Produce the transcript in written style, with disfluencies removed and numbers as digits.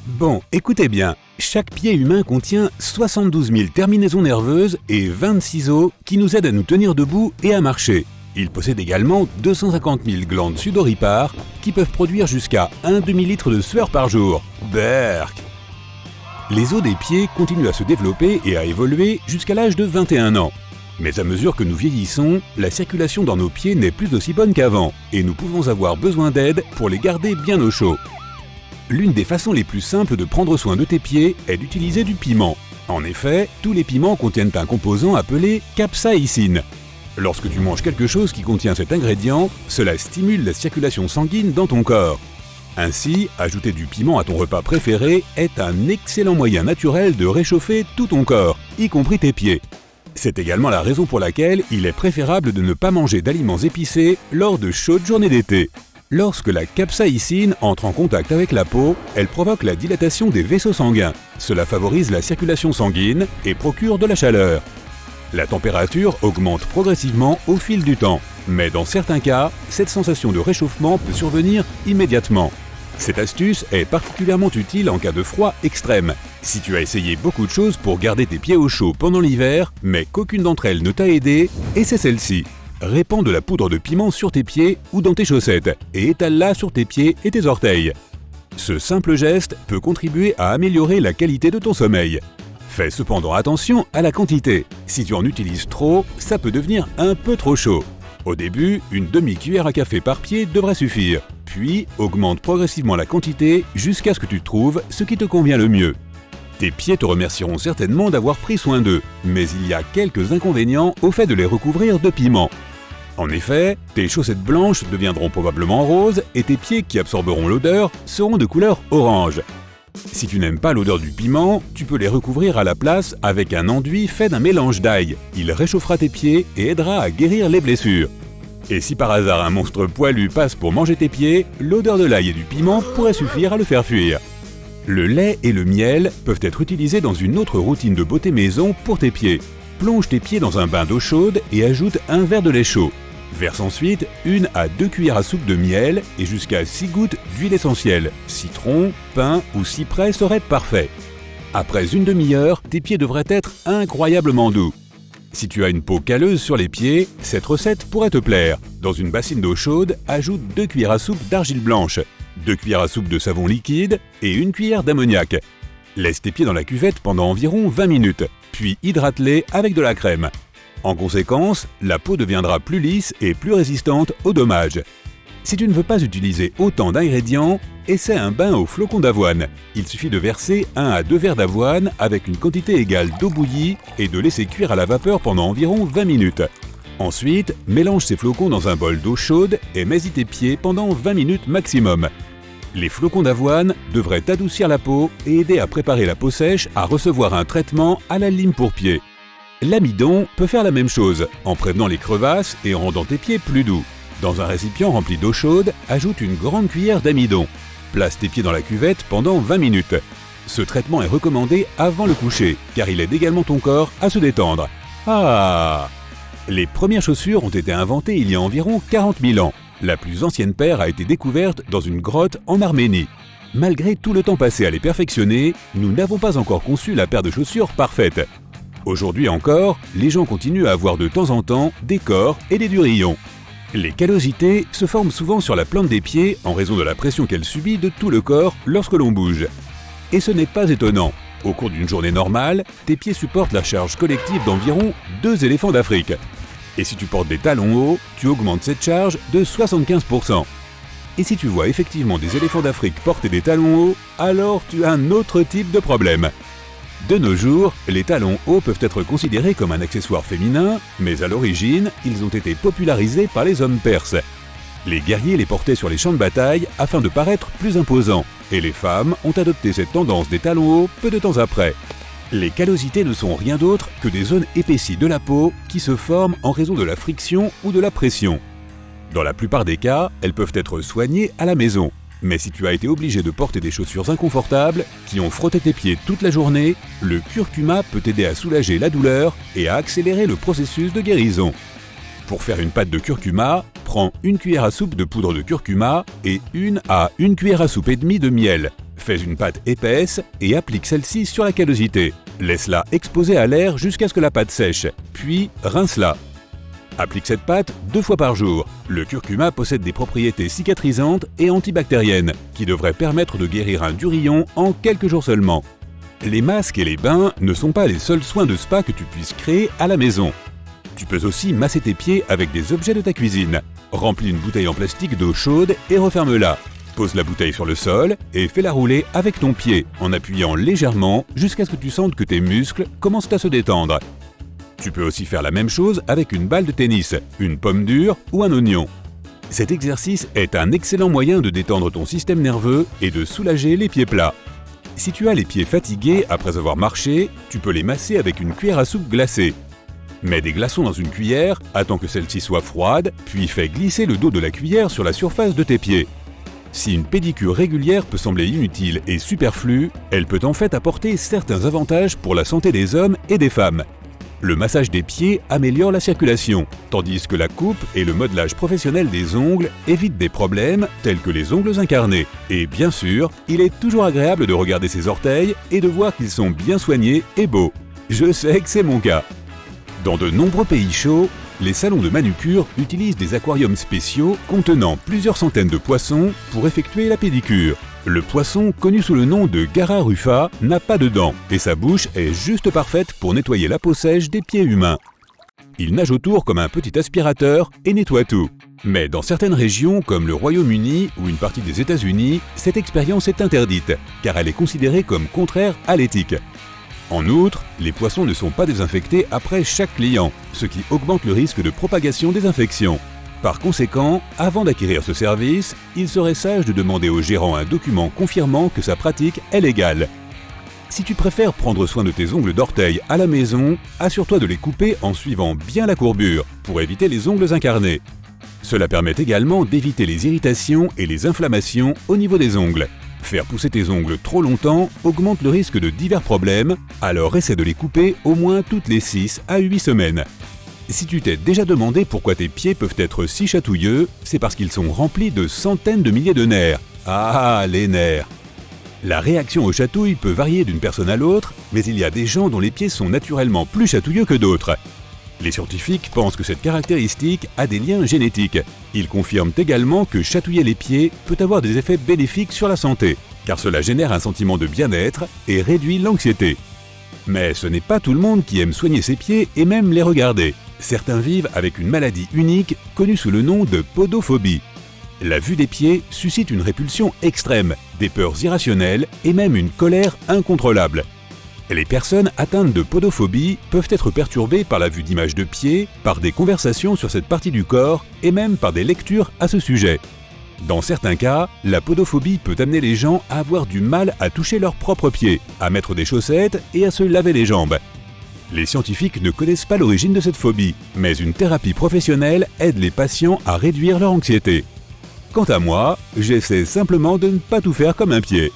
Bon, écoutez bien, chaque pied humain contient 72 000 terminaisons nerveuses et 26 os qui nous aident à nous tenir debout et à marcher. Il possède également 250 000 glandes sudoripares qui peuvent produire jusqu'à un demi-litre de sueur par jour. Berk! Les os des pieds continuent à se développer et à évoluer jusqu'à l'âge de 21 ans. Mais à mesure que nous vieillissons, la circulation dans nos pieds n'est plus aussi bonne qu'avant et nous pouvons avoir besoin d'aide pour les garder bien au chaud. L'une des façons les plus simples de prendre soin de tes pieds est d'utiliser du piment. En effet, tous les piments contiennent un composant appelé capsaïcine. Lorsque tu manges quelque chose qui contient cet ingrédient, cela stimule la circulation sanguine dans ton corps. Ainsi, ajouter du piment à ton repas préféré est un excellent moyen naturel de réchauffer tout ton corps, y compris tes pieds. C'est également la raison pour laquelle il est préférable de ne pas manger d'aliments épicés lors de chaudes journées d'été. Lorsque la capsaïcine entre en contact avec la peau, elle provoque la dilatation des vaisseaux sanguins. Cela favorise la circulation sanguine et procure de la chaleur. La température augmente progressivement au fil du temps, mais dans certains cas, cette sensation de réchauffement peut survenir immédiatement. Cette astuce est particulièrement utile en cas de froid extrême. Si tu as essayé beaucoup de choses pour garder tes pieds au chaud pendant l'hiver, mais qu'aucune d'entre elles ne t'a aidé, essaie celle-ci. Répands de la poudre de piment sur tes pieds ou dans tes chaussettes et étale-la sur tes pieds et tes orteils. Ce simple geste peut contribuer à améliorer la qualité de ton sommeil. Fais cependant attention à la quantité. Si tu en utilises trop, ça peut devenir un peu trop chaud. Au début, une demi-cuillère à café par pied devrait suffire. Puis, augmente progressivement la quantité jusqu'à ce que tu trouves ce qui te convient le mieux. Tes pieds te remercieront certainement d'avoir pris soin d'eux, mais il y a quelques inconvénients au fait de les recouvrir de piment. En effet, tes chaussettes blanches deviendront probablement roses et tes pieds qui absorberont l'odeur seront de couleur orange. Si tu n'aimes pas l'odeur du piment, tu peux les recouvrir à la place avec un enduit fait d'un mélange d'ail. Il réchauffera tes pieds et aidera à guérir les blessures. Et si par hasard un monstre poilu passe pour manger tes pieds, l'odeur de l'ail et du piment pourrait suffire à le faire fuir. Le lait et le miel peuvent être utilisés dans une autre routine de beauté maison pour tes pieds. Plonge tes pieds dans un bain d'eau chaude et ajoute un verre de lait chaud. Verse ensuite 1 à 2 cuillères à soupe de miel et jusqu'à 6 gouttes d'huile essentielle. Citron, pin ou cyprès serait parfait. Après une demi-heure, tes pieds devraient être incroyablement doux. Si tu as une peau calleuse sur les pieds, cette recette pourrait te plaire. Dans une bassine d'eau chaude, ajoute 2 cuillères à soupe d'argile blanche, 2 cuillères à soupe de savon liquide et 1 cuillère d'ammoniac. Laisse tes pieds dans la cuvette pendant environ 20 minutes, puis hydrate-les avec de la crème. En conséquence, la peau deviendra plus lisse et plus résistante aux dommages. Si tu ne veux pas utiliser autant d'ingrédients, essaie un bain aux flocons d'avoine. Il suffit de verser 1 à 2 verres d'avoine avec une quantité égale d'eau bouillie et de laisser cuire à la vapeur pendant environ 20 minutes. Ensuite, mélange ces flocons dans un bol d'eau chaude et mets-y tes pieds pendant 20 minutes maximum. Les flocons d'avoine devraient adoucir la peau et aider à préparer la peau sèche à recevoir un traitement à la lime pour pieds. L'amidon peut faire la même chose, en prévenant les crevasses et en rendant tes pieds plus doux. Dans un récipient rempli d'eau chaude, ajoute une grande cuillère d'amidon. Place tes pieds dans la cuvette pendant 20 minutes. Ce traitement est recommandé avant le coucher, car il aide également ton corps à se détendre. Ah! Les premières chaussures ont été inventées il y a environ 40 000 ans. La plus ancienne paire a été découverte dans une grotte en Arménie. Malgré tout le temps passé à les perfectionner, nous n'avons pas encore conçu la paire de chaussures parfaite. Aujourd'hui encore, les gens continuent à avoir de temps en temps des corps et des durillons. Les callosités se forment souvent sur la plante des pieds en raison de la pression qu'elle subit de tout le corps lorsque l'on bouge. Et ce n'est pas étonnant. Au cours d'une journée normale, tes pieds supportent la charge collective d'environ 2 éléphants d'Afrique. Et si tu portes des talons hauts, tu augmentes cette charge de 75%. Et si tu vois effectivement des éléphants d'Afrique porter des talons hauts, alors tu as un autre type de problème. De nos jours, les talons hauts peuvent être considérés comme un accessoire féminin, mais à l'origine, ils ont été popularisés par les hommes perses. Les guerriers les portaient sur les champs de bataille afin de paraître plus imposants, et les femmes ont adopté cette tendance des talons hauts peu de temps après. Les callosités ne sont rien d'autre que des zones épaissies de la peau qui se forment en raison de la friction ou de la pression. Dans la plupart des cas, elles peuvent être soignées à la maison. Mais si tu as été obligé de porter des chaussures inconfortables qui ont frotté tes pieds toute la journée, le curcuma peut t'aider à soulager la douleur et à accélérer le processus de guérison. Pour faire une pâte de curcuma, prends 1 cuillère à soupe de poudre de curcuma et 1 à 1 cuillère à soupe et demie de miel. Fais une pâte épaisse et applique celle-ci sur la callosité. Laisse-la exposer à l'air jusqu'à ce que la pâte sèche, puis rince-la. Applique cette pâte 2 fois par jour. Le curcuma possède des propriétés cicatrisantes et antibactériennes qui devraient permettre de guérir un durillon en quelques jours seulement. Les masques et les bains ne sont pas les seuls soins de spa que tu puisses créer à la maison. Tu peux aussi masser tes pieds avec des objets de ta cuisine. Remplis une bouteille en plastique d'eau chaude et referme-la. Pose la bouteille sur le sol et fais-la rouler avec ton pied en appuyant légèrement jusqu'à ce que tu sentes que tes muscles commencent à se détendre. Tu peux aussi faire la même chose avec une balle de tennis, une pomme dure ou un oignon. Cet exercice est un excellent moyen de détendre ton système nerveux et de soulager les pieds plats. Si tu as les pieds fatigués après avoir marché, tu peux les masser avec une cuillère à soupe glacée. Mets des glaçons dans une cuillère, attends que celle-ci soit froide, puis fais glisser le dos de la cuillère sur la surface de tes pieds. Si une pédicure régulière peut sembler inutile et superflue, elle peut en fait apporter certains avantages pour la santé des hommes et des femmes. Le massage des pieds améliore la circulation, tandis que la coupe et le modelage professionnel des ongles évitent des problèmes tels que les ongles incarnés. Et bien sûr, il est toujours agréable de regarder ses orteils et de voir qu'ils sont bien soignés et beaux. Je sais que c'est mon cas. Dans de nombreux pays chauds, les salons de manucure utilisent des aquariums spéciaux contenant plusieurs centaines de poissons pour effectuer la pédicure. Le poisson, connu sous le nom de Gara rufa, n'a pas de dents et sa bouche est juste parfaite pour nettoyer la peau sèche des pieds humains. Il nage autour comme un petit aspirateur et nettoie tout. Mais dans certaines régions, comme le Royaume-Uni ou une partie des États-Unis, cette expérience est interdite, car elle est considérée comme contraire à l'éthique. En outre, les poissons ne sont pas désinfectés après chaque client, ce qui augmente le risque de propagation des infections. Par conséquent, avant d'acquérir ce service, il serait sage de demander au gérant un document confirmant que sa pratique est légale. Si tu préfères prendre soin de tes ongles d'orteil à la maison, assure-toi de les couper en suivant bien la courbure pour éviter les ongles incarnés. Cela permet également d'éviter les irritations et les inflammations au niveau des ongles. Faire pousser tes ongles trop longtemps augmente le risque de divers problèmes, alors essaie de les couper au moins toutes les 6 à 8 semaines. Si tu t'es déjà demandé pourquoi tes pieds peuvent être si chatouilleux, c'est parce qu'ils sont remplis de centaines de milliers de nerfs. Ah, les nerfs! La réaction aux chatouilles peut varier d'une personne à l'autre, mais il y a des gens dont les pieds sont naturellement plus chatouilleux que d'autres. Les scientifiques pensent que cette caractéristique a des liens génétiques. Ils confirment également que chatouiller les pieds peut avoir des effets bénéfiques sur la santé, car cela génère un sentiment de bien-être et réduit l'anxiété. Mais ce n'est pas tout le monde qui aime soigner ses pieds et même les regarder. Certains vivent avec une maladie unique connue sous le nom de podophobie. La vue des pieds suscite une répulsion extrême, des peurs irrationnelles et même une colère incontrôlable. Les personnes atteintes de podophobie peuvent être perturbées par la vue d'images de pieds, par des conversations sur cette partie du corps et même par des lectures à ce sujet. Dans certains cas, la podophobie peut amener les gens à avoir du mal à toucher leurs propres pieds, à mettre des chaussettes et à se laver les jambes. Les scientifiques ne connaissent pas l'origine de cette phobie, mais une thérapie professionnelle aide les patients à réduire leur anxiété. Quant à moi, j'essaie simplement de ne pas tout faire comme un pied.